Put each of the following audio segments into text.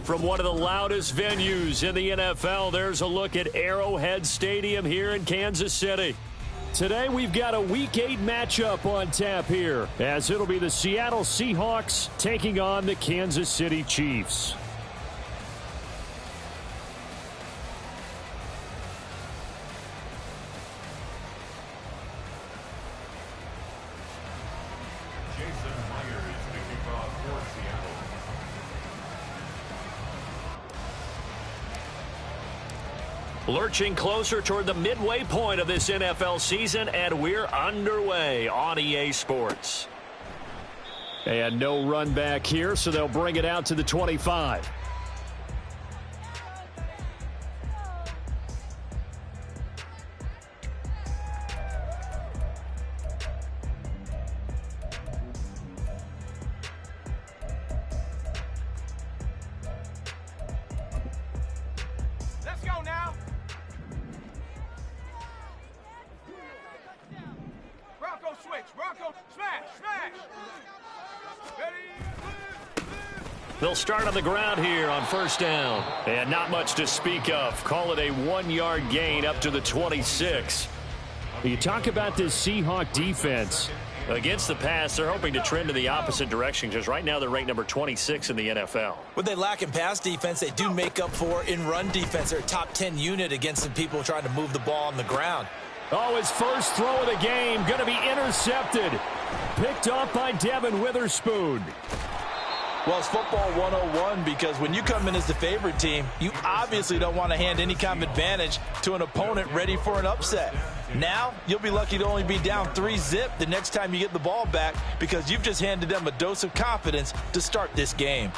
from one of the loudest venues in the NFL. There's a look at Arrowhead Stadium here in Kansas City. Today we've got a Week 8 matchup on tap here, as it'll be the Seattle Seahawks taking on the Kansas City Chiefs. Lurching closer toward the midway point of this NFL season, and we're underway on EA Sports. And no run back here, so they'll bring it out to the 25. They'll start on the ground here on first down. And not much to speak of. Call it a 1-yard gain up to the 26. You talk about this Seahawk defense. Against the pass, they're hoping to trend in the opposite direction because right now they're ranked number 26 in the NFL. What they lack in pass defense, they do make up for in run defense. They're a top 10 unit against some people trying to move the ball on the ground. Oh, his first throw of the game going to be intercepted. Picked off by Devin Witherspoon. Well, it's football 101 because when you come in as the favorite team, you obviously don't want to hand any kind of advantage to an opponent ready for an upset. Now, you'll be lucky to only be down 3-zip the next time you get the ball back because you've just handed them a dose of confidence to start this game.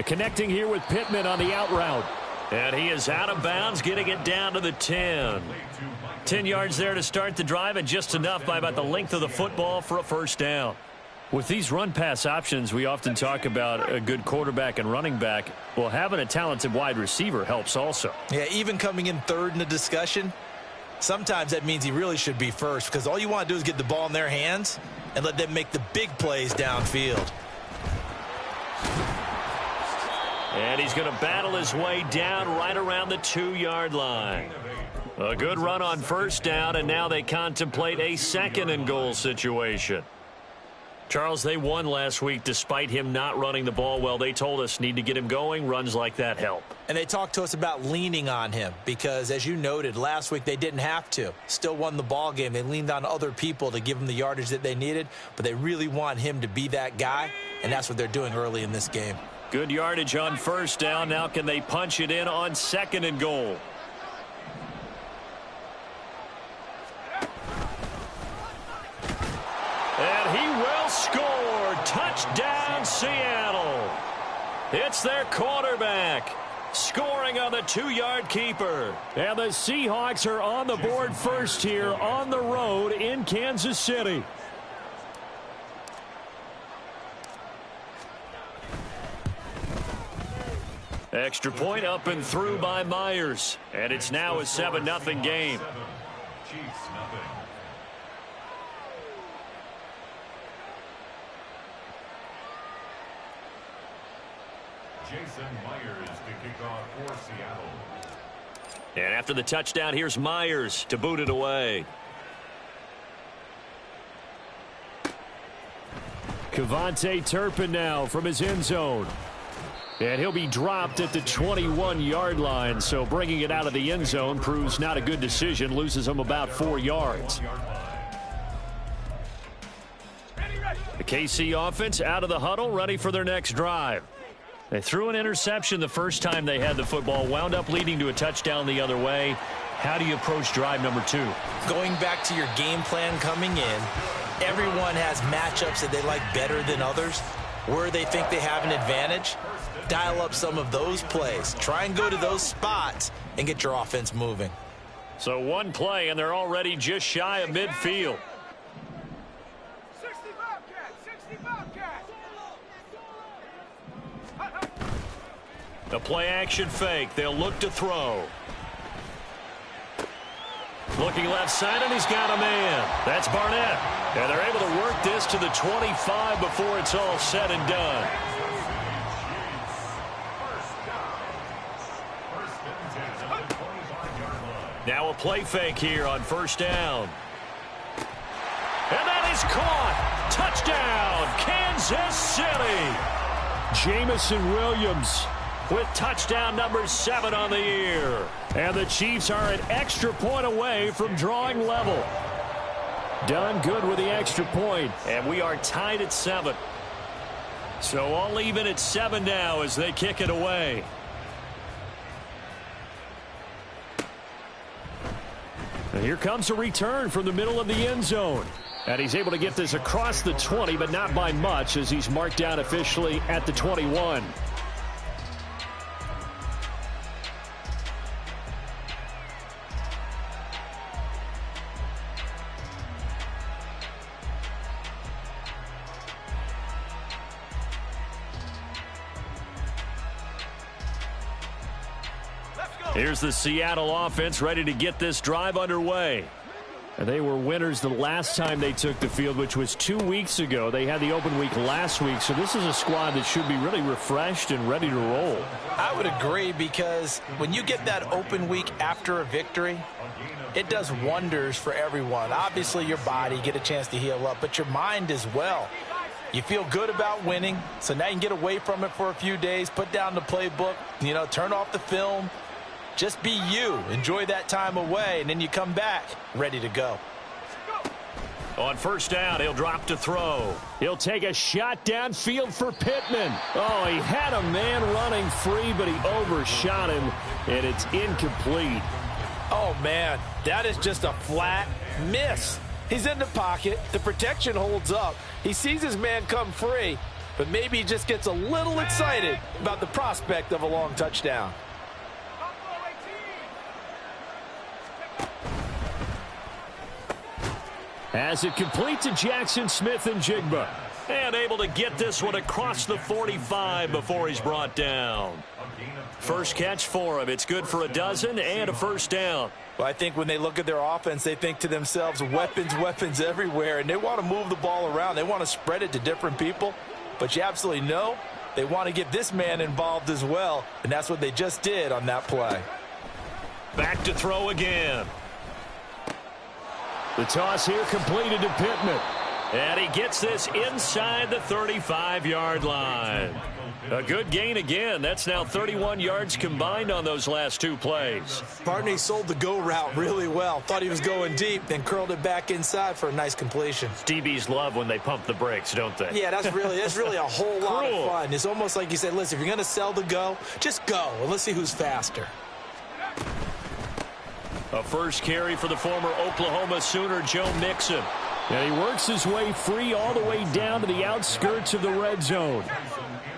Connecting here with Pittman on the out route. And he is out of bounds, getting it down to the 10. 10 yards there to start the drive, and just enough by about the length of the football for a first down. With these run-pass options, we often talk about a good quarterback and running back. Well, having a talented wide receiver helps also. Yeah, even coming in third in the discussion, sometimes that means he really should be first because all you want to do is get the ball in their hands and let them make the big plays downfield. And he's going to battle his way down right around the 2-yard line. A good run on first down, and now they contemplate a second-and-goal situation. Charles, they won last week despite him not running the ball well. They told us need to get him going. Runs like that help. And they talked to us about leaning on him because, as you noted, last week they didn't have to. Still won the ball game. They leaned on other people to give them the yardage that they needed, but they really want him to be that guy, and that's what they're doing early in this game. Good yardage on first down. Now can they punch it in on second and goal? And he will score. Touchdown, Seattle. It's their quarterback scoring on the 2-yard keeper. And the Seahawks are on the board first here on the road in Kansas City. Extra point up and through by Myers. And it's now a 7-0 game. Jason Myers to kick off for Seattle. And after the touchdown, here's Myers to boot it away. Kevontae Turpin now from his end zone. And he'll be dropped at the 21-yard line, so bringing it out of the end zone proves not a good decision, loses him about 4 yards. The KC offense out of the huddle, ready for their next drive. They threw an interception the first time they had the football, wound up leading to a touchdown the other way. How do you approach drive number 2? Going back to your game plan coming in, everyone has matchups that they like better than others. Where they think they have an advantage, dial up some of those plays. Try and go to those spots and get your offense moving. So one play, and they're already just shy of midfield. A play-action fake. They'll look to throw. Looking left side, and he's got a man. That's Barnett. And they're able to work this to the 25 before it's all said and done. Now a play fake here on first down. And that is caught. Touchdown, Kansas City. Jamison Williams with touchdown number 7 on the year. And the Chiefs are an extra point away from drawing level. Done good with the extra point, and we are tied at 7. So all even at 7 now as they kick it away. And here comes a return from the middle of the end zone. And he's able to get this across the 20, but not by much as he's marked down officially at the 21. Here's the Seattle offense ready to get this drive underway. And they were winners the last time they took the field, which was 2 weeks ago. They had the open week last week, so this is a squad that should be really refreshed and ready to roll. I would agree, because when you get that open week after a victory, it does wonders for everyone. Obviously, your body, get a chance to heal up, but your mind as well. You feel good about winning, so now you can get away from it for a few days, put down the playbook, turn off the film. Just be you. Enjoy that time away, and then you come back ready to go. On first down, he'll drop to throw. He'll take a shot downfield for Pittman. Oh, he had a man running free, but he overshot him, and it's incomplete. Oh, man, that is just a flat miss. He's in the pocket. The protection holds up. He sees his man come free, but maybe he just gets a little excited about the prospect of a long touchdown. As it complete to Jackson Smith and Jigba. And able to get this one across the 45 before he's brought down. First catch for him. It's good for a dozen and a first down. Well, I think when they look at their offense, they think to themselves, weapons, weapons everywhere. And they want to move the ball around. They want to spread it to different people. But you absolutely know they want to get this man involved as well. And that's what they just did on that play. Back to throw again. The toss here completed to Pittman. And he gets this inside the 35-yard line. A good gain again. That's now 31 yards combined on those last 2 plays. Partner sold the go route really well. Thought he was going deep, then curled it back inside for a nice completion. DBs love when they pump the brakes, don't they? Yeah, that's really a whole lot of fun. It's almost like you said, listen, if you're going to sell the go, just go, and let's see who's faster. A first carry for the former Oklahoma Sooner, Joe Mixon. And he works his way free all the way down to the outskirts of the red zone.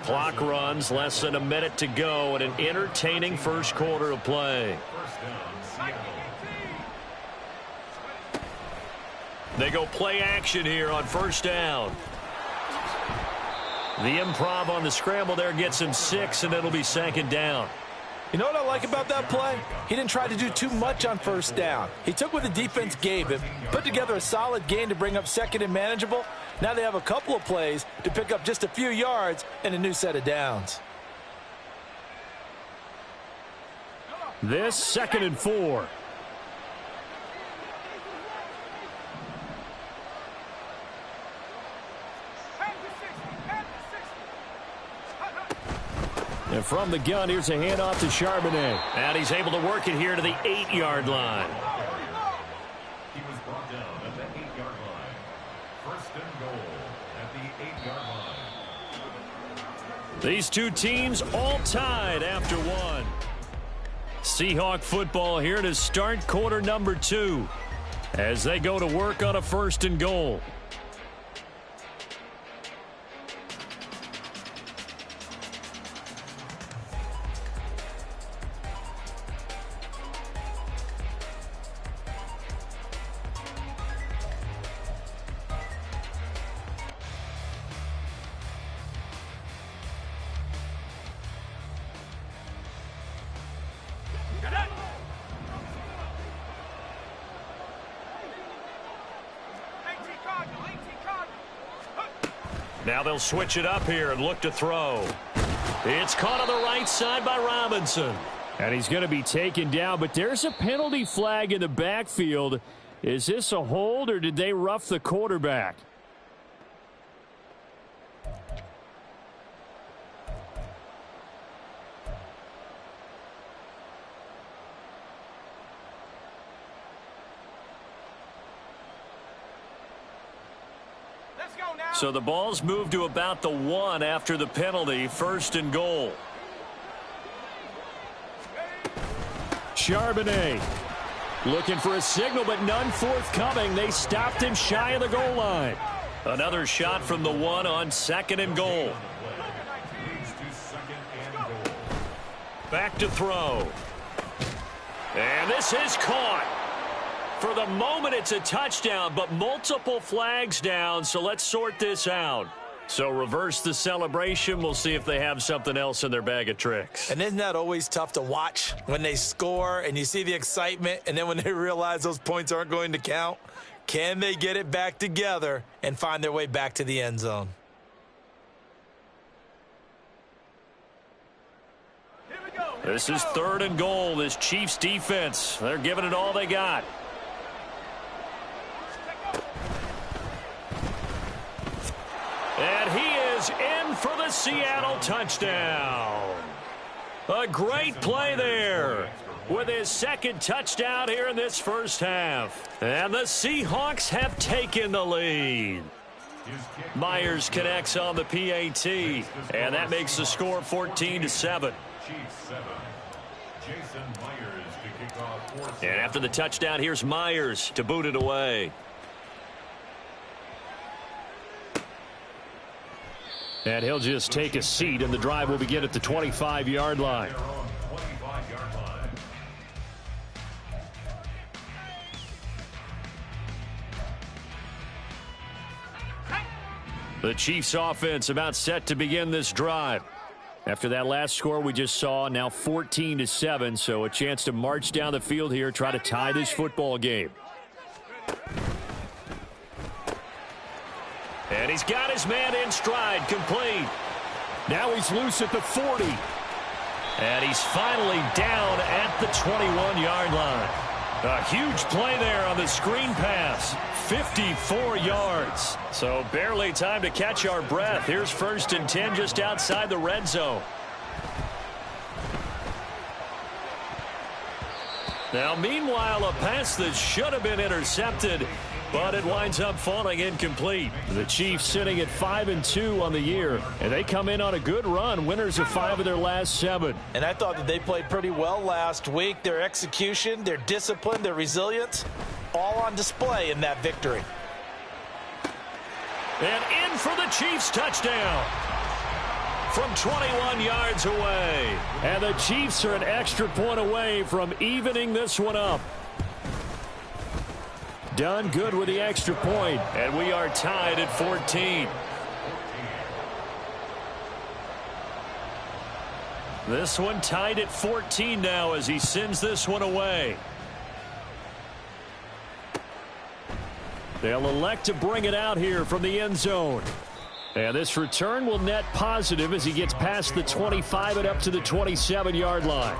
Clock runs, less than a minute to go, and an entertaining first quarter of play. They go play action here on first down. The improv on the scramble there gets him 6, and it'll be second down. You know what I like about that play? He didn't try to do too much on first down. He took what the defense gave him, put together a solid gain to bring up second and manageable. Now they have a couple of plays to pick up just a few yards and a new set of downs. This 2nd and 4. And from the gun, here's a handoff to Charbonnet. And he's able to work it here to the 8-yard line. He was brought down at the 8-yard line. First and goal at the 8-yard line. These two teams all tied after one. Seahawk football here to start quarter number 2 as they go to work on a first and goal. Now they'll switch it up here and look to throw. It's caught on the right side by Robinson. And he's going to be taken down, but there's a penalty flag in the backfield. Is this a hold, or did they rough the quarterback? So the ball's moved to about the 1 after the penalty. 1st and goal. Charbonnet looking for a signal, but none forthcoming. They stopped him shy of the goal line. Another shot from the 1 on 2nd and goal. Back to throw. And this is caught. For the moment, it's a touchdown, but multiple flags down, so let's sort this out. So reverse the celebration. We'll see if they have something else in their bag of tricks. And isn't that always tough to watch when they score and you see the excitement, and then when they realize those points aren't going to count? Can they get it back together and find their way back to the end zone? This is 3rd and goal. This Chiefs defense, they're giving it all they got. And he is in for the Seattle touchdown. A great play there with his 2nd touchdown here in this first half. And the Seahawks have taken the lead. Myers connects on the PAT, and that makes the score 14-7. And after the touchdown, here's Myers to boot it away. And he'll just take a seat, and the drive will begin at the 25-yard line. The Chiefs offense about set to begin this drive. After that last score we just saw, now 14-7, so a chance to march down the field here, try to tie this football game. And he's got his man in stride, complete. Now he's loose at the 40. And he's finally down at the 21-yard line. A huge play there on the screen pass. 54 yards. So barely time to catch our breath. Here's 1st and 10 just outside the red zone. Now, meanwhile, a pass that should have been intercepted, but it winds up falling incomplete. The Chiefs sitting at 5-2 on the year, and they come in on a good run, winners of 5 of their last 7. And I thought that they played pretty well last week. Their execution, their discipline, their resilience, all on display in that victory. And in for the Chiefs touchdown from 21 yards away. And the Chiefs are an extra point away from evening this one up. Done good with the extra point, and we are tied at 14. This one tied at 14 now as he sends this one away. They'll elect to bring it out here from the end zone. And this return will net positive as he gets past the 25 and up to the 27-yard line.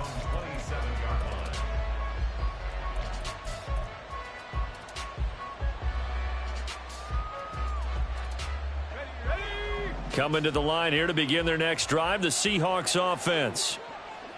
Coming to the line here to begin their next drive, the Seahawks offense.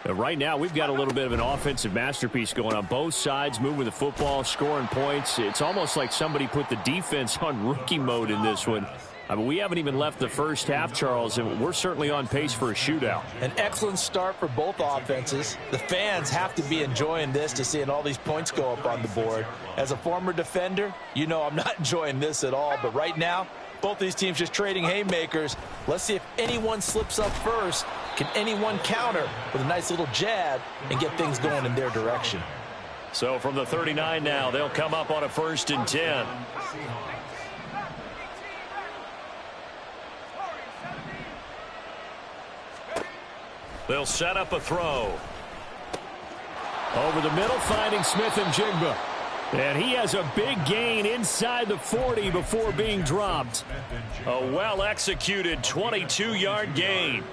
Right now, we've got a little bit of an offensive masterpiece going on both sides, moving the football, scoring points. It's almost like somebody put the defense on rookie mode in this one. I mean, we haven't even left the first half, Charles, and we're certainly on pace for a shootout. An excellent start for both offenses. The fans have to be enjoying this to seeing all these points go up on the board. As a former defender, you know I'm not enjoying this at all, but right now, both these teams just trading haymakers. Let's see if anyone slips up first. Can anyone counter with a nice little jab and get things going in their direction? So from the 39 now, they'll come up on a 1st and 10. They'll set up a throw. Over the middle, finding Smith and Jigba. And he has a big gain inside the 40 before being dropped. A well-executed 22-yard gain.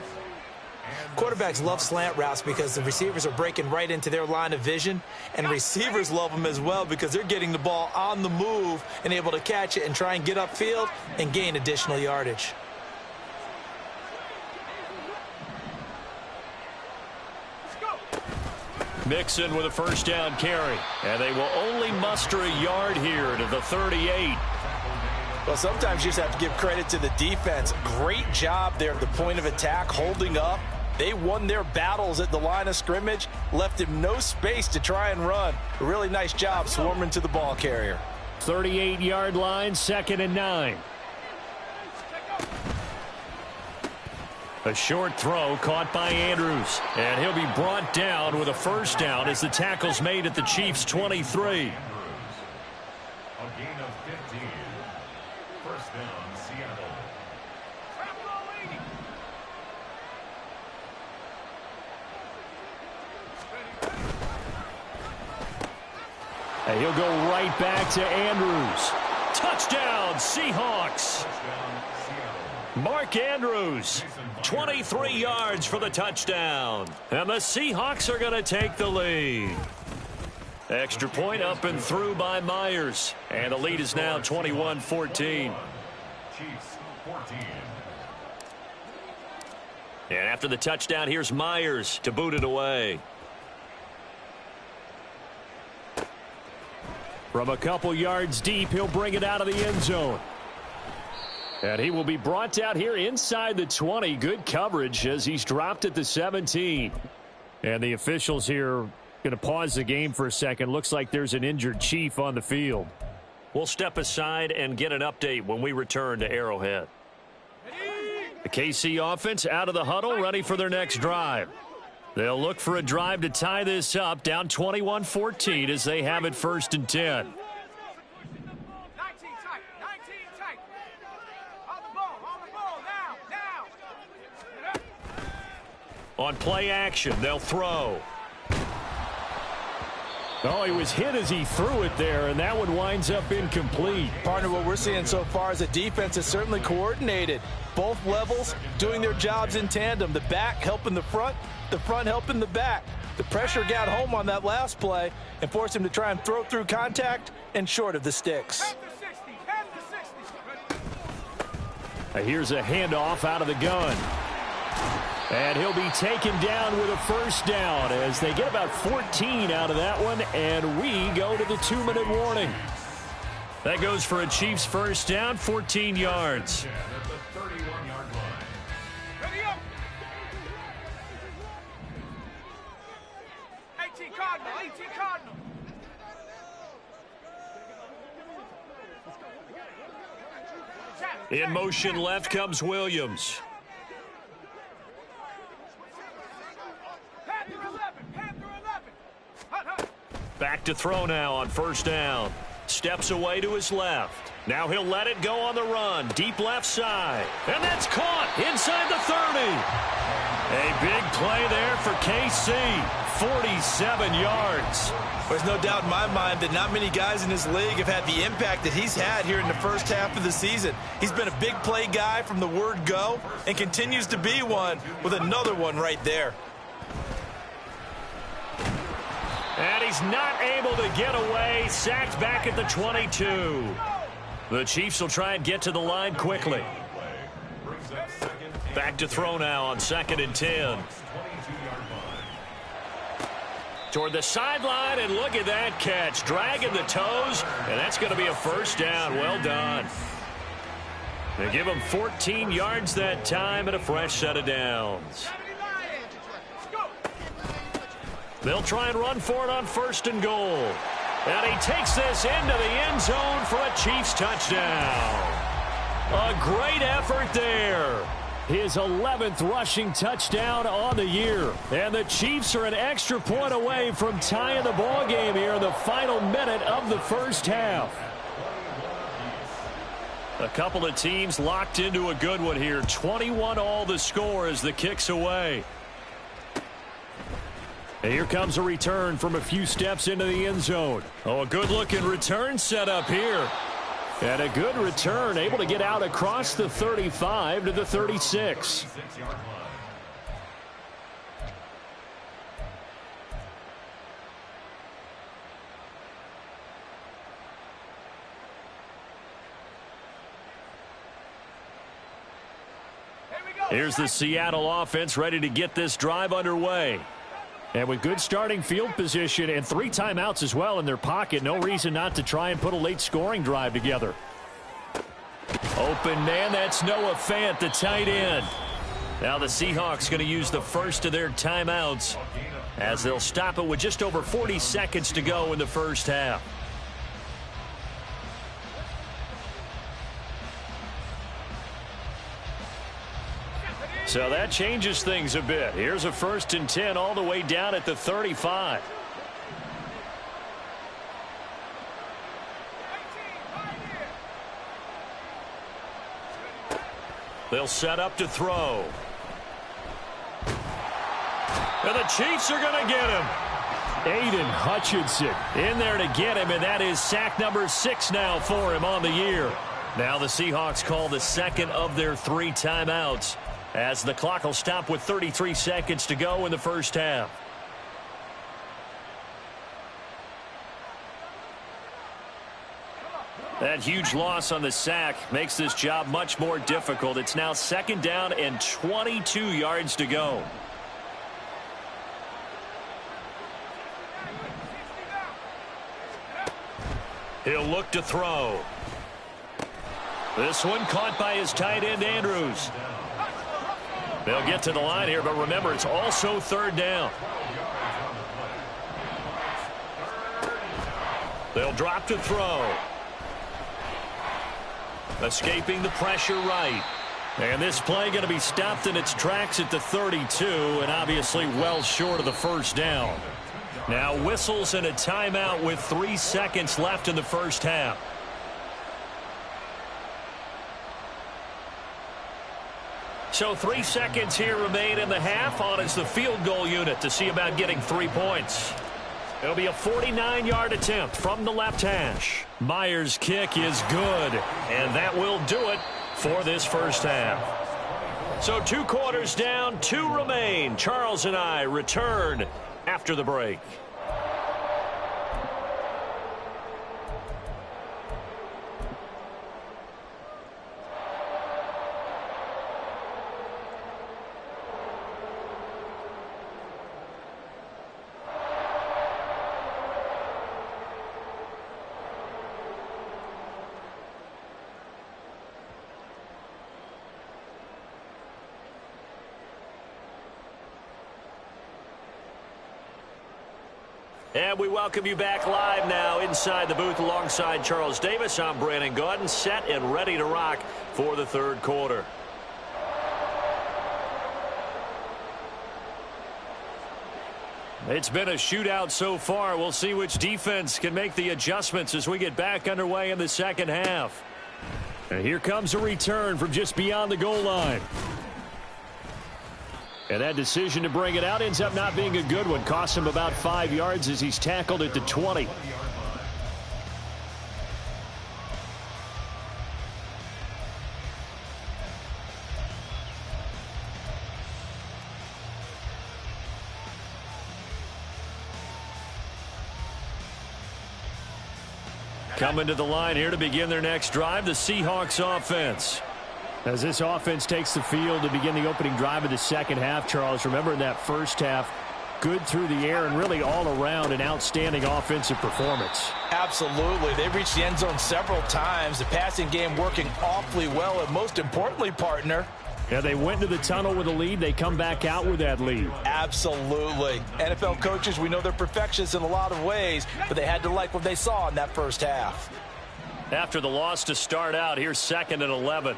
Quarterbacks love slant routes because the receivers are breaking right into their line of vision, and receivers love them as well because they're getting the ball on the move and able to catch it and try and get upfield and gain additional yardage. Mixon with a first down carry, and they will only muster a yard here to the 38. Well, sometimes you just have to give credit to the defense. Great job there at the point of attack, holding up. They won their battles at the line of scrimmage, left him no space to try and run. A really nice job swarming to the ball carrier. 38-yard line, 2nd and 9. A short throw caught by Andrews, and he'll be brought down with a first down as the tackle's made at the Chiefs' 23. A gain of 15. First down, Seattle. And he'll go right back to Andrews. Touchdown, Seahawks. Mark Andrews, 23 yards for the touchdown. And the Seahawks are going to take the lead. Extra point up and through by Myers. And the lead is now 21-14. Chiefs 14. And after the touchdown, here's Myers to boot it away. From a couple yards deep, he'll bring it out of the end zone. And he will be brought down here inside the 20. Good coverage as he's dropped at the 17. And the officials here going to pause the game for a second. Looks like there's an injured Chief on the field. We'll step aside and get an update when we return to Arrowhead. The KC offense out of the huddle, ready for their next drive. They'll look for a drive to tie this up, down 21-14 as they have it 1st and 10. On play action, they'll throw. Oh, he was hit as he threw it there, and that one winds up incomplete. Partner, what we're seeing so far is the defense is certainly coordinated. Both levels doing their jobs in tandem. The back helping the front helping the back. The pressure got home on that last play and forced him to try and throw through contact and short of the sticks. Here's a handoff out of the gun. And he'll be taken down with a first down as they get about 14 out of that one, and we go to the 2-minute warning. That goes for a Chiefs first down, 14 yards. At the 31-yard line. Ready up. 18 Cardinal, 18 Cardinal. In motion left comes Williams. Back to throw now on first down. Steps away to his left. Now he'll let it go on the run. Deep left side. And that's caught inside the 30. A big play there for KC. 47 yards. There's no doubt in my mind that not many guys in this league have had the impact that he's had here in the first half of the season. He's been a big play guy from the word go and continues to be one with another one right there. And he's not able to get away. Sacked back at the 22. The Chiefs will try and get to the line quickly. Back to throw now on 2nd and 10. Toward the sideline, and look at that catch. Dragging the toes, and that's going to be a first down. Well done. They give him 14 yards that time and a fresh set of downs. They'll try and run for it on 1st and goal. And he takes this into the end zone for a Chiefs touchdown. A great effort there. His 11th rushing touchdown on the year. And the Chiefs are an extra point away from tying the ball game here in the final minute of the first half. A couple of teams locked into a good one here. 21 all the score as the kick's away. And here comes a return from a few steps into the end zone. Oh, a good-looking return set up here. And a good return, able to get out across the 35 to the 36. Here's the Seattle offense ready to get this drive underway. And with good starting field position and 3 timeouts as well in their pocket, no reason not to try and put a late scoring drive together. Open man, that's Noah Fant, the tight end. Now the Seahawks going to use the first of their timeouts as they'll stop it with just over 40 seconds to go in the first half. So that changes things a bit. Here's a 1st and 10 all the way down at the 35. They'll set up to throw. And the Chiefs are going to get him. Aiden Hutchinson in there to get him, and that is sack number 6 now for him on the year. Now the Seahawks call the second of their 3 timeouts, as the clock will stop with 33 seconds to go in the first half. That huge loss on the sack makes this job much more difficult. It's now 2nd down and 22 yards to go. He'll look to throw. This one caught by his tight end, Andrews. They'll get to the line here, but remember, it's also 3rd down. They'll drop to throw. Escaping the pressure right. And this play going to be stopped in its tracks at the 32, and obviously well short of the 1st down. Now whistles and a timeout with 3 seconds left in the first half. So 3 seconds here remain in the half. On is the field goal unit to see about getting 3 points. It'll be a 49-yard attempt from the left hash. Myers' kick is good, and that will do it for this first half. So 2 quarters down, 2 remain. Charles and I return after the break. And we welcome you back live now inside the booth alongside Charles Davis. I'm Brandon Gaudin, set and ready to rock for the 3rd quarter. It's been a shootout so far. We'll see which defense can make the adjustments as we get back underway in the second half. And here comes a return from just beyond the goal line. And that decision to bring it out ends up not being a good one. Costs him about 5 yards as he's tackled at the 20. Coming to the line here to begin their next drive, the Seahawks offense. As this offense takes the field to begin the opening drive of the second half, Charles, remember in that first half, good through the air and really all around an outstanding offensive performance. Absolutely. They've reached the end zone several times. The passing game working awfully well, and most importantly, partner, yeah, they went into the tunnel with a lead. They come back out with that lead. Absolutely. NFL coaches, we know they're perfectionists in a lot of ways, but they had to like what they saw in that first half. After the loss to start out, here's 2nd and 11.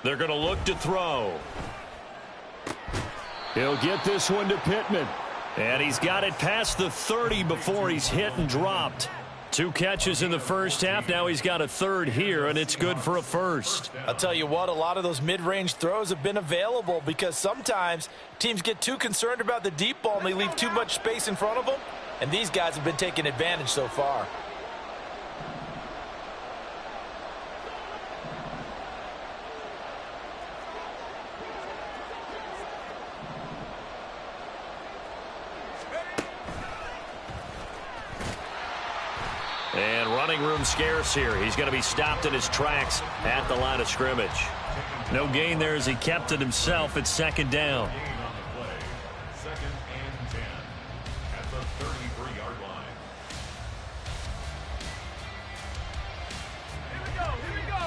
They're going to look to throw. He'll get this one to Pittman. And he's got it past the 30 before he's hit and dropped. 2 catches in the first half. Now he's got a third here, and it's good for a first. I'll tell you what, a lot of those mid-range throws have been available because sometimes teams get too concerned about the deep ball and they leave too much space in front of them, and these guys have been taking advantage so far. And running room scarce here. He's going to be stopped in his tracks at the line of scrimmage. No gain there as he kept it himself at second down. Gain on the play. 2nd and 10 at the 33-yard line. Here we go, here we go.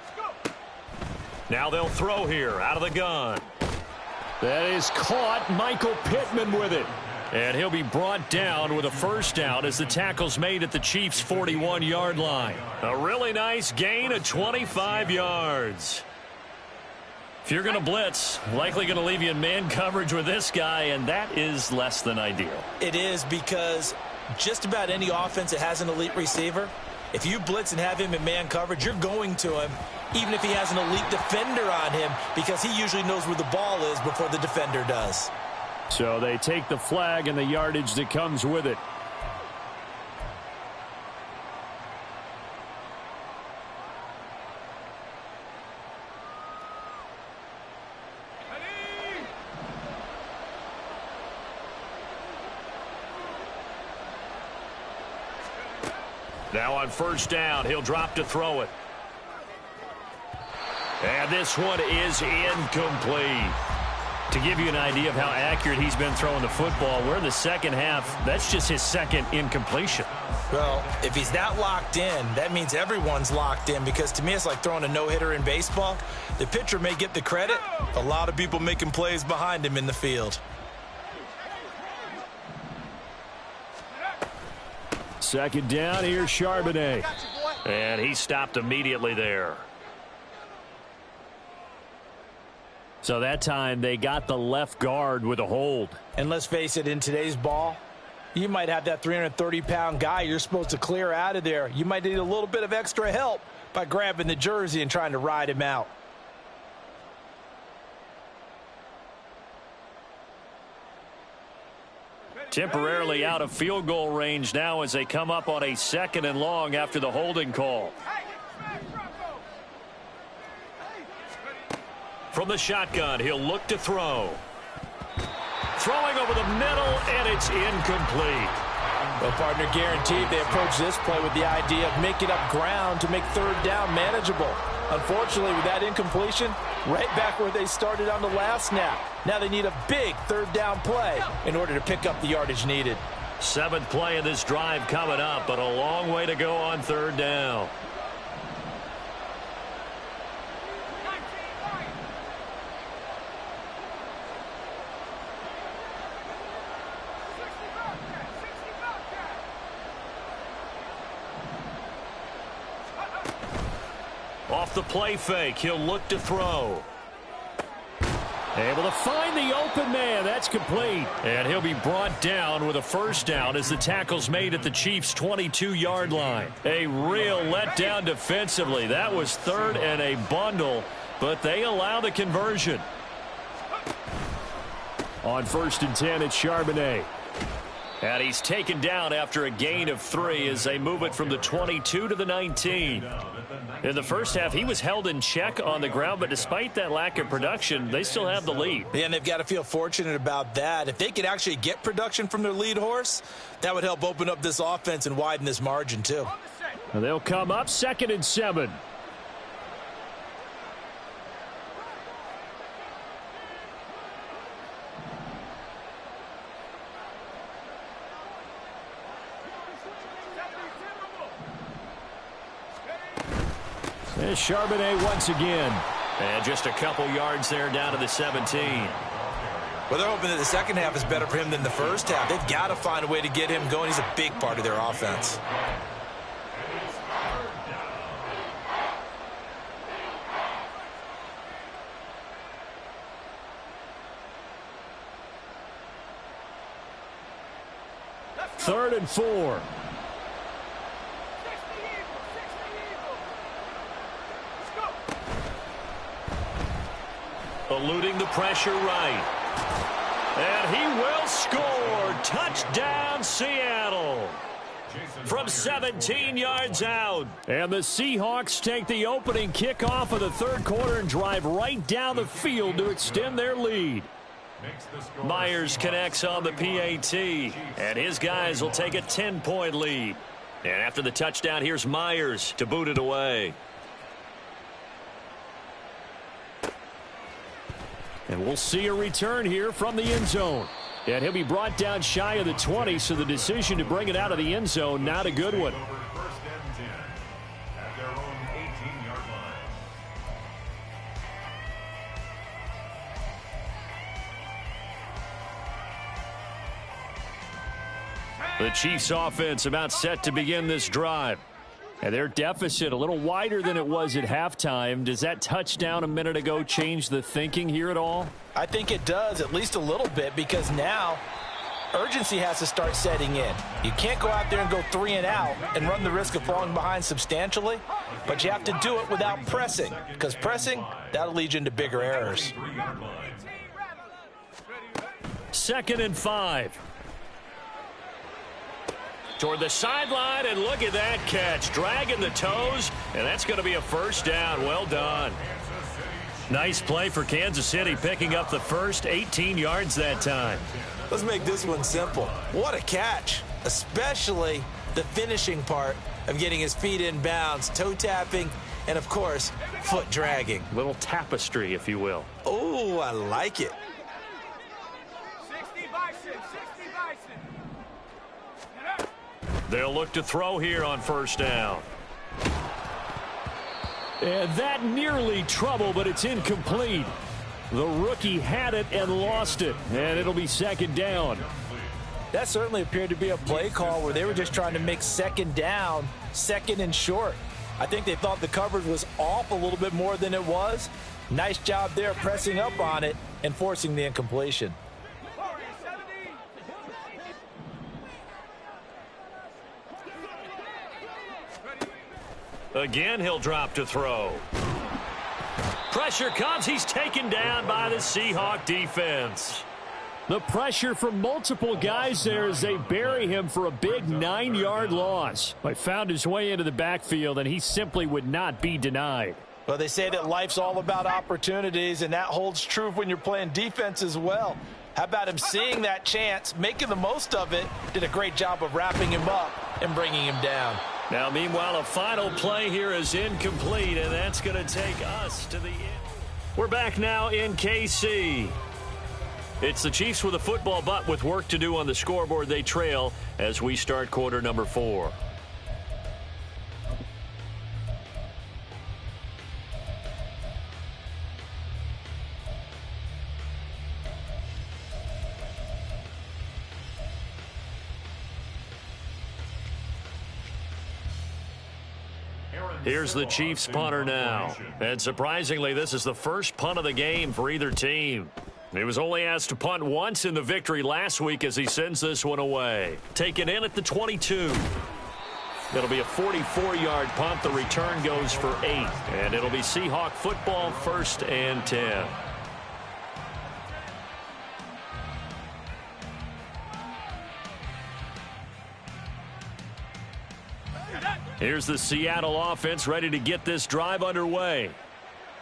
Let's go. Now they'll throw here out of the gun. That is caught. Michael Pittman with it. And he'll be brought down with a first down as the tackle's made at the Chiefs' 41-yard line. A really nice gain of 25 yards. If you're going to blitz, likely going to leave you in man coverage with this guy, and that is less than ideal. It is, because just about any offense that has an elite receiver, if you blitz and have him in man coverage, you're going to him, even if he has an elite defender on him, because he usually knows where the ball is before the defender does. So they take the flag and the yardage that comes with it. Now on first down, he'll drop to throw it. And this one is incomplete. To give you an idea of how accurate he's been throwing the football, we're in the second half. That's just his second incompletion. Well, if he's not locked in, that means everyone's locked in, because to me it's like throwing a no-hitter in baseball. The pitcher may get the credit. A lot of people making plays behind him in the field. Second down, here's Charbonnet. And he stopped immediately there. So that time they got the left guard with a hold. And let's face it, in today's ball, you might have that 330-pound guy you're supposed to clear out of there. You might need a little bit of extra help by grabbing the jersey and trying to ride him out. Temporarily out of field goal range now as they come up on a 2nd and long after the holding call. From the shotgun, he'll look to throw. Throwing over the middle, and it's incomplete. Well, partner, guaranteed they approach this play with the idea of making up ground to make third down manageable. Unfortunately, with that incompletion, right back where they started on the last snap. Now they need a big third down play in order to pick up the yardage needed. 7th play of this drive coming up, but a long way to go on third down. Off the play fake, he'll look to throw. Able to find the open man. That's complete. And he'll be brought down with a first down as the tackle's made at the Chiefs' 22-yard line. A real letdown defensively. That was 3rd and a bundle, but they allow the conversion. On 1st and 10, it's Charbonnet. And he's taken down after a gain of 3 as they move it from the 22 to the 19. In the first half, he was held in check on the ground, but despite that lack of production, they still have the lead. Yeah, and they've got to feel fortunate about that. If they could actually get production from their lead horse, that would help open up this offense and widen this margin too. And they'll come up 2nd and 7. There's Charbonnet once again. And just a couple yards there down to the 17. Well, they're hoping that the second half is better for him than the first half. They've got to find a way to get him going. He's a big part of their offense. 3rd and 4. Eluding the pressure right. And he will score. Touchdown, Seattle. From 17 yards out. And the Seahawks take the opening kickoff of the 3rd quarter and drive right down the field to extend their lead. Myers connects on the PAT. And his guys will take a 10-point lead. And after the touchdown, here's Myers to boot it away. And we'll see a return here from the end zone. And he'll be brought down shy of the 20, so the decision to bring it out of the end zone, not a good one. First and 10 at their own 18-yard line. The Chiefs offense about set to begin this drive. And their deficit a little wider than it was at halftime. Does that touchdown a minute ago change the thinking here at all? I think it does, at least a little bit, because now urgency has to start setting in. You can't go out there and go 3 and out and run the risk of falling behind substantially, but you have to do it without pressing, because pressing, that'll lead you into bigger errors. 2nd and 5. Toward the sideline, and look at that catch. Dragging the toes, and that's going to be a first down. Well done. Nice play for Kansas City, picking up the first 18 yards that time. Let's make this one simple. What a catch, especially the finishing part of getting his feet in bounds, toe tapping, and, of course, foot dragging. Little tapestry, if you will. Oh, I like it. 60 Bison, 60 Bison. They'll look to throw here on first down. And that nearly trouble, but it's incomplete. The rookie had it and lost it, and it'll be 2nd down. That certainly appeared to be a play call where they were just trying to make 2nd down, 2nd and short. I think they thought the coverage was off a little bit more than it was. Nice job there pressing up on it and forcing the incompletion. Again, he'll drop to throw. Pressure comes. He's taken down by the Seahawk defense. The pressure from multiple guys there as they bury him for a big 9-yard loss. But found his way into the backfield, and he simply would not be denied. Well, they say that life's all about opportunities, and that holds true when you're playing defense as well. How about him seeing that chance, making the most of it, did a great job of wrapping him up and bringing him down. Now, meanwhile, a final play here is incomplete, and that's going to take us to the end. We're back now in KC. It's the Chiefs with a football, but with work to do on the scoreboard. They trail as we start quarter number 4. Here's the Chiefs punter now. And surprisingly, this is the first punt of the game for either team. He was only asked to punt once in the victory last week as he sends this one away. Taken in at the 22. It'll be a 44-yard punt. The return goes for 8. And it'll be Seahawk football, 1st and 10. Here's the Seattle offense ready to get this drive underway.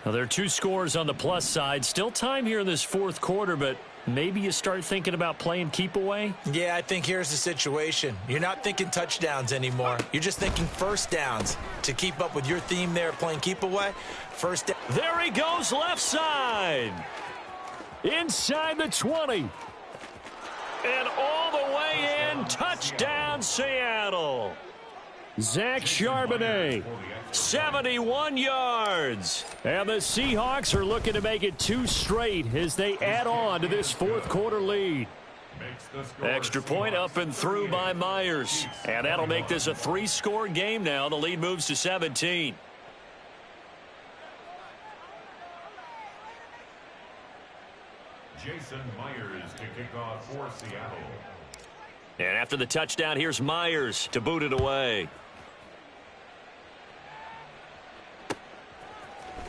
Now, there are 2 scores on the plus side. Still time here in this 4th quarter, but maybe you start thinking about playing keep away? Yeah, I think here's the situation. You're not thinking touchdowns anymore. You're just thinking first downs. To keep up with your theme there, playing keep away, first down. There he goes, left side. Inside the 20. And all the way in, touchdown Seattle. Zach Charbonnet, 71 yards. And the Seahawks are looking to make it 2 straight as they add on to this 4th quarter lead. Extra point up and through by Myers. And that'll make this a 3-score game now. The lead moves to 17. Jason Myers to kick off for Seattle. And after the touchdown, here's Myers to boot it away.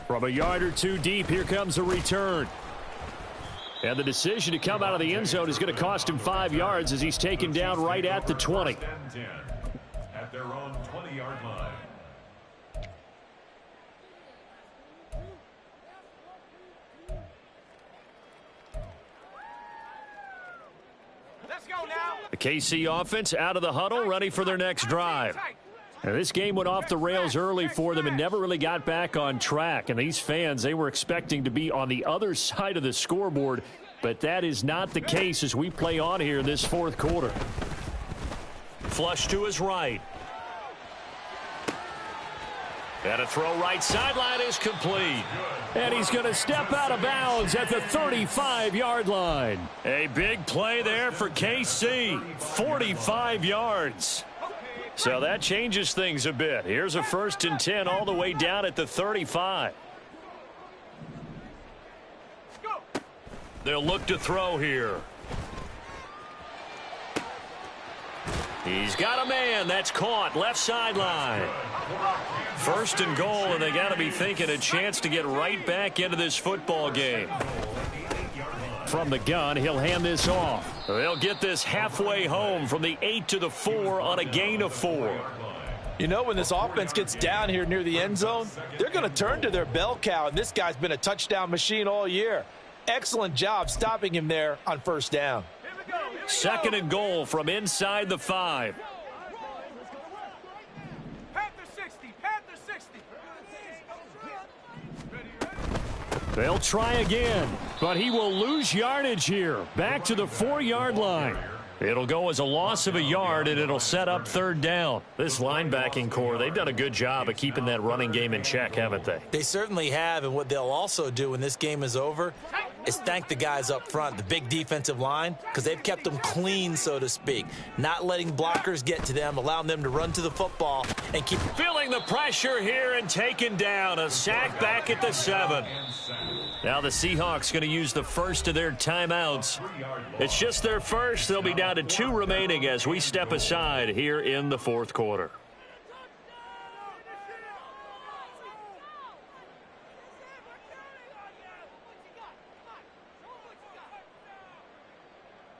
From a yard or two deep, here comes a return. And the decision to come out of the end zone is going to cost him 5 yards as he's taken down right at the 20. At their own 20-yard line. Let's go now. The KC offense out of the huddle, ready for their next drive. And this game went off the rails early for them and never really got back on track. And these fans, they were expecting to be on the other side of the scoreboard, but that is not the case as we play on here in this fourth quarter. Flush to his right. And a throw right sideline is complete. And he's going to step out of bounds at the 35-yard line. A big play there for KC. 45 yards. So that changes things a bit. Here's a 1st and 10 all the way down at the 35. They'll look to throw here. He's got a man. That's caught. Left sideline. 1st and goal, and they got to be thinking a chance to get right back into this football game. From the gun, he'll hand this off. They'll get this halfway home from the 8 to the 4 on a gain of 4. You know, when this offense gets down here near the end zone, they're going to turn to their bell cow, and this guy's been a touchdown machine all year. Excellent job stopping him there on 1st down. 2nd and goal from inside the 5. They'll try again, but he will lose yardage here. Back to the 4-yard line. It'll go as a loss of a yard, and it'll set up 3rd down. This linebacking core, they've done a good job of keeping that running game in check, haven't they? They certainly have, and what they'll also do when this game is over is thank the guys up front, the big defensive line, because they've kept them clean, so to speak. Not letting blockers get to them, allowing them to run to the football and keep feeling the pressure here and taken down. A sack back at the 7. Now the Seahawks going to use the first of their timeouts. It's just their first. They'll be down to 2 remaining as we step aside here in the 4th quarter.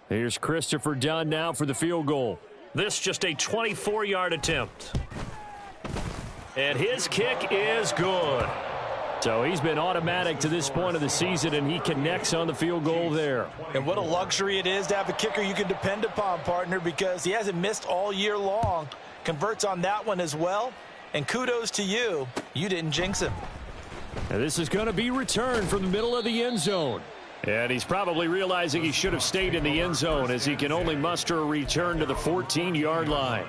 Here's Christopher Dunn now for the field goal. This just a 24-yard attempt. And his kick is good. So he's been automatic to this point of the season, and he connects on the field goal there. And what a luxury it is to have a kicker you can depend upon, partner, because he hasn't missed all year long. Converts on that one as well. And kudos to you. You didn't jinx him. And this is going to be returned from the middle of the end zone. And he's probably realizing he should have stayed in the end zone as he can only muster a return to the 14-yard line.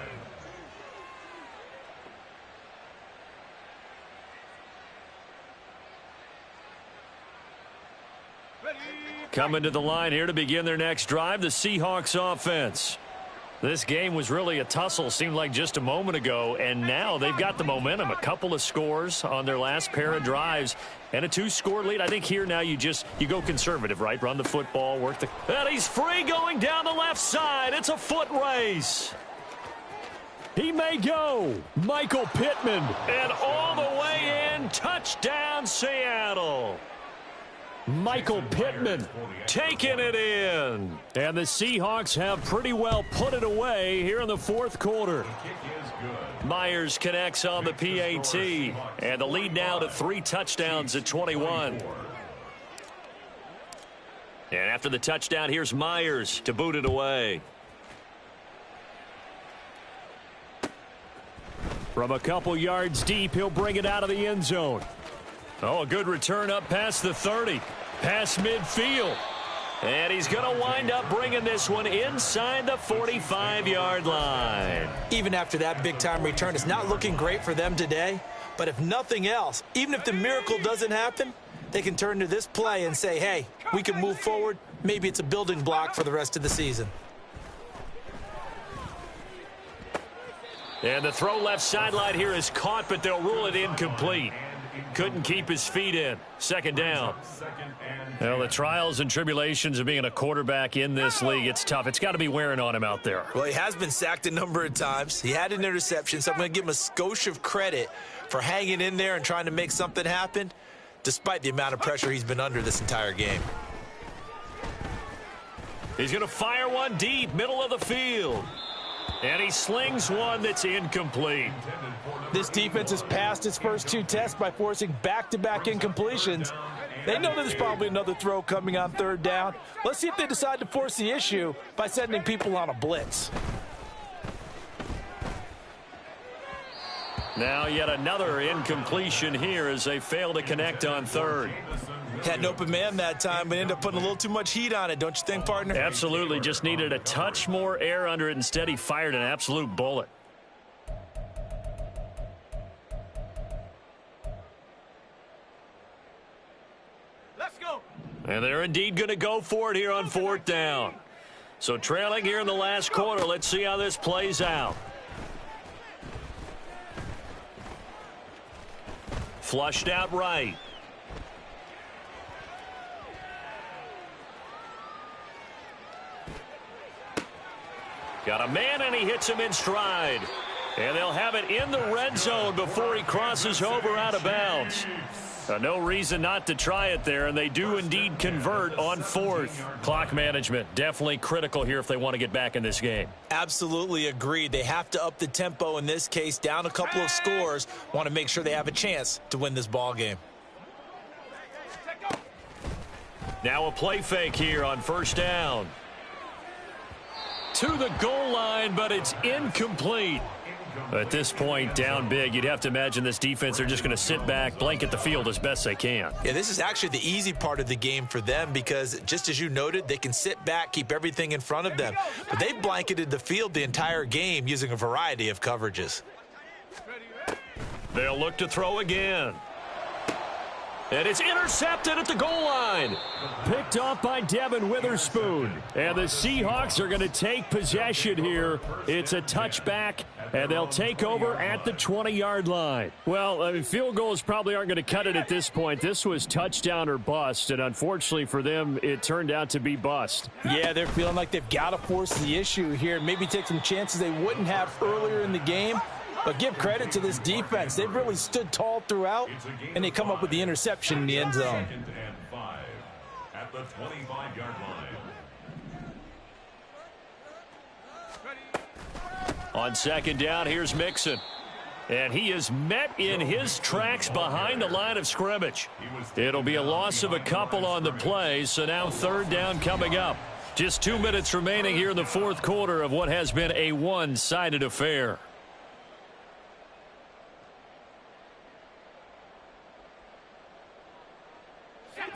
Coming to the line here to begin their next drive, the Seahawks offense. This game was really a tussle, seemed like just a moment ago, and now they've got the momentum. A couple of scores on their last pair of drives and a 2-score lead. I think here now you go conservative, right? Run the football, work the... And he's free going down the left side. It's a foot race. He may go. Michael Pittman. And all the way in, touchdown Seattle. Michael Pittman taking it in. And the Seahawks have pretty well put it away here in the 4th quarter. Myers connects on the PAT. And the lead now to 3 touchdowns at 21. And after the touchdown, here's Myers to boot it away. From a couple yards deep, he'll bring it out of the end zone. Oh, a good return up past the 30. Past midfield. And he's going to wind up bringing this one inside the 45-yard line. Even after that big-time return, it's not looking great for them today. But if nothing else, even if the miracle doesn't happen, they can turn to this play and say, hey, we can move forward. Maybe it's a building block for the rest of the season. And the throw left sideline here is caught, but they'll rule it incomplete. Couldn't keep his feet in. Second down. Well, the trials and tribulations of being a quarterback in this league, it's tough. It's got to be wearing on him out there. Well, he has been sacked a number of times. He had an interception, so I'm going to give him a skosh of credit for hanging in there and trying to make something happen, despite the amount of pressure he's been under this entire game. He's going to fire one deep, middle of the field. And he slings one that's incomplete. This defense has passed its first two tests by forcing back-to-back incompletions. They know that there's probably another throw coming on third down. Let's see if they decide to force the issue by sending people on a blitz. Now yet another incompletion here as they fail to connect on third. Had an open man that time, but ended up putting a little too much heat on it, don't you think, partner? Absolutely. Just needed a touch more air under it. Instead, he fired an absolute bullet. Let's go. And they're indeed going to go for it here on fourth down. So trailing here in the last quarter. Let's see how this plays out. Flushed out right. Got a man, and he hits him in stride. And they'll have it in the red zone before he crosses over out of bounds. No reason not to try it there, and they do indeed convert on fourth. Clock management, definitely critical here if they want to get back in this game. Absolutely agreed. They have to up the tempo in this case, down a couple of scores. Want to make sure they have a chance to win this ball game. Now a play fake here on first down. To the goal line, but it's incomplete. At this point, down big, you'd have to imagine this defense, they're just going to sit back, blanket the field as best they can. Yeah, this is actually the easy part of the game for them because, just as you noted, they can sit back, keep everything in front of them. But they've blanketed the field the entire game using a variety of coverages. They'll look to throw again. And it's intercepted at the goal line. Picked off by Devin Witherspoon. And the Seahawks are going to take possession here. It's a touchback, and they'll take over at the 20-yard line. Well, I mean, field goals probably aren't going to cut it at this point. This was touchdown or bust, and unfortunately for them, it turned out to be bust. Yeah, they're feeling like they've got to force the issue here, maybe take some chances they wouldn't have earlier in the game. But give credit to this defense. They've really stood tall throughout, and they come up with the interception in the end zone. At the 25-yard line. On second down, here's Mixon. And he is met in his tracks behind the line of scrimmage. It'll be a loss of a couple on the play, so now third down coming up. Just 2 minutes remaining here in the fourth quarter of what has been a one-sided affair.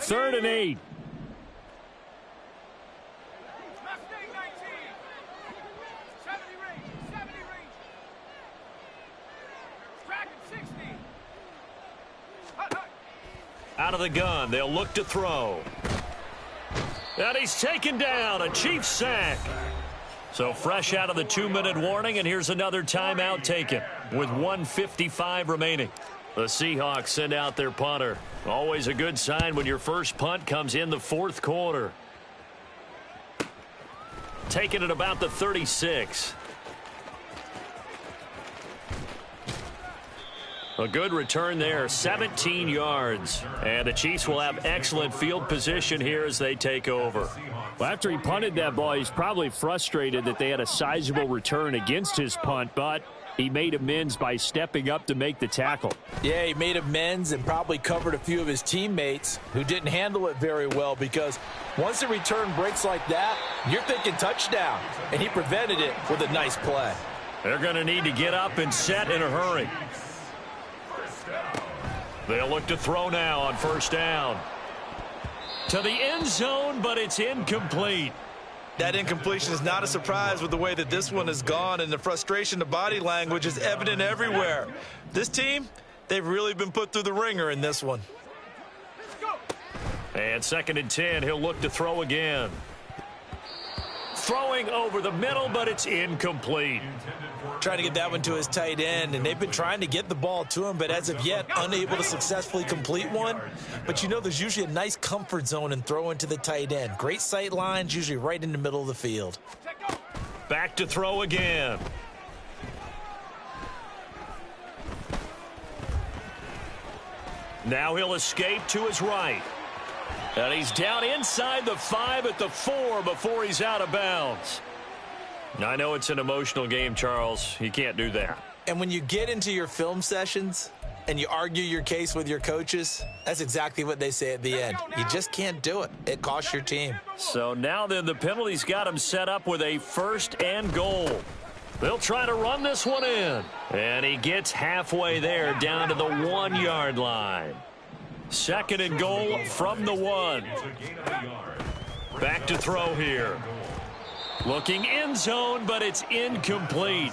Third and 8. Mustang 19. 70 range. 70 range. Track at 60. Hut, hut. Out of the gun, they'll look to throw. And he's taken down, a Chiefs sack. So fresh out of the 2-minute warning, and here's another timeout taken with 1:55 remaining. The Seahawks send out their punter. Always a good sign when your first punt comes in the fourth quarter. Taking it about the 36. A good return there, 17 yards. And the Chiefs will have excellent field position here as they take over. Well, after he punted that ball, he's probably frustrated that they had a sizable return against his punt, but he made amends by stepping up to make the tackle. Yeah, he made amends and probably covered a few of his teammates who didn't handle it very well, because once the return breaks like that, you're thinking touchdown, and he prevented it with a nice play. They're going to need to get up and set in a hurry. They'll look to throw now on first down. To the end zone, but it's incomplete. That incompletion is not a surprise with the way that this one has gone, and the frustration, the body language is evident everywhere. This team, they've really been put through the ringer in this one. And second and 10, he'll look to throw again. Throwing over the middle, but it's incomplete. Trying to get that one to his tight end, and they've been trying to get the ball to him, but as of yet, unable to successfully complete one. But you know, there's usually a nice comfort zone in throwing to the tight end. Great sight lines, usually right in the middle of the field. Back to throw again. Now he'll escape to his right. And he's down inside the 5 at the 4 before he's out of bounds. I know it's an emotional game, Charles. You can't do that. And when you get into your film sessions and you argue your case with your coaches, that's exactly what they say at the end. You just can't do it. It costs your team. So now then the penalty's got him set up with a 1st and goal. They'll try to run this one in. And he gets halfway there down to the 1-yard line. 2nd and goal from the 1. Back to throw here. Looking end zone, but it's incomplete.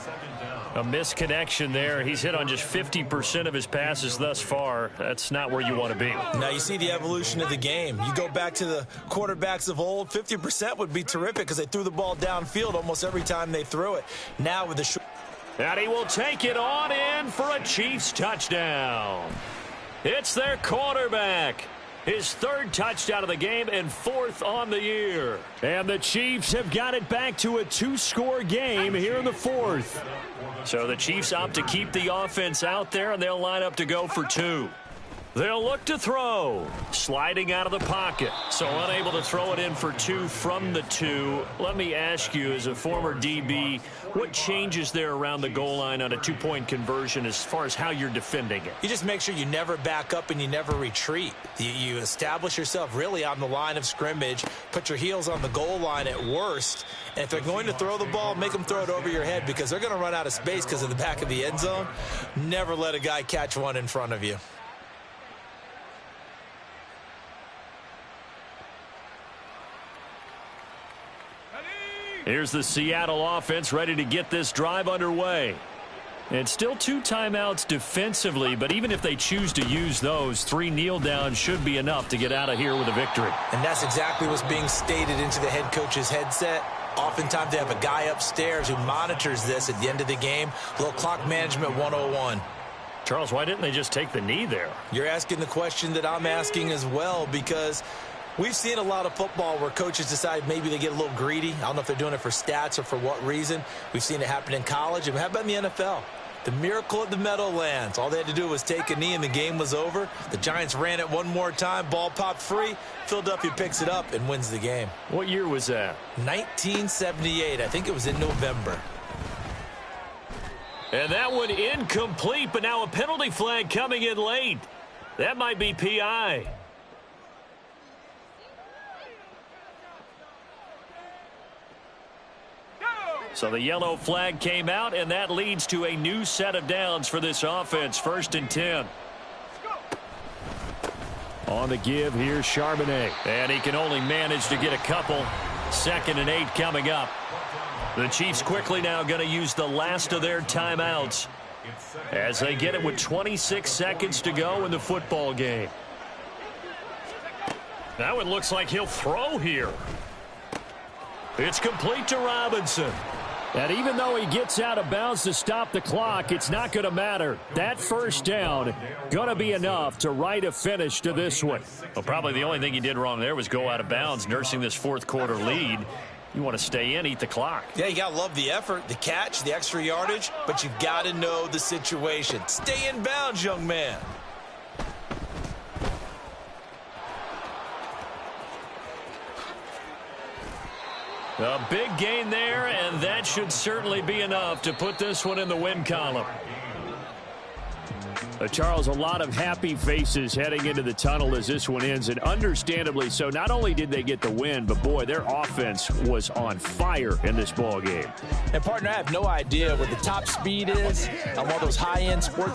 A misconnection there. He's hit on just 50% of his passes thus far. That's not where you want to be. Now you see the evolution of the game. You go back to the quarterbacks of old, 50% would be terrific because they threw the ball downfield almost every time they threw it. Now with the short. And he will take it on in for a Chiefs touchdown. It's their quarterback. His 3rd touchdown of the game and 4th on the year. And the Chiefs have got it back to a 2-score game here in the 4th. So the Chiefs opt to keep the offense out there, and they'll line up to go for 2. They'll look to throw. Sliding out of the pocket. So unable to throw it in for 2 from the 2. Let me ask you, as a former DB, what changes there around the goal line on a 2-point conversion as far as how you're defending it? You just make sure you never back up and you never retreat. You establish yourself really on the line of scrimmage, put your heels on the goal line at worst, and if they're going to throw the ball, make them throw it over your head because they're going to run out of space because of the back of the end zone. Never let a guy catch one in front of you. Here's the Seattle offense ready to get this drive underway. And still 2 timeouts defensively, but even if they choose to use those, 3 kneel downs should be enough to get out of here with a victory. And that's exactly what's being stated into the head coach's headset. Oftentimes they have a guy upstairs who monitors this at the end of the game. A little clock management 101. Charles, why didn't they just take the knee there? You're asking the question that I'm asking as well, because we've seen a lot of football where coaches decide maybe they get a little greedy. I don't know if they're doing it for stats or for what reason. We've seen it happen in college, and how about in the NFL? The miracle at the Meadowlands. All they had to do was take a knee, and the game was over. The Giants ran it one more time. Ball popped free. Philadelphia picks it up and wins the game. What year was that? 1978. I think it was in November. And that one incomplete, but now a penalty flag coming in late. That might be PI. So the yellow flag came out, and that leads to a new set of downs for this offense. 1st and 10. On the give, here's Charbonnet. And he can only manage to get a couple. 2nd and 8 coming up. The Chiefs quickly now going to use the last of their timeouts as they get it with 26 seconds to go in the football game. Now it looks like he'll throw here. It's complete to Robinson. And even though he gets out of bounds to stop the clock, it's not going to matter. That 1st down going to be enough to write a finish to this one. Well, probably the only thing he did wrong there was go out of bounds, nursing this 4th quarter lead. You want to stay in, eat the clock. Yeah, you got to love the effort, the catch, the extra yardage, but you got to know the situation. Stay in bounds, young man. A big gain there, and that should certainly be enough to put this one in the win column. Charles, a lot of happy faces heading into the tunnel as this one ends, and understandably so. Not only did they get the win, but boy, their offense was on fire in this ball game. And partner, I have no idea what the top speed is on one of those high-end sports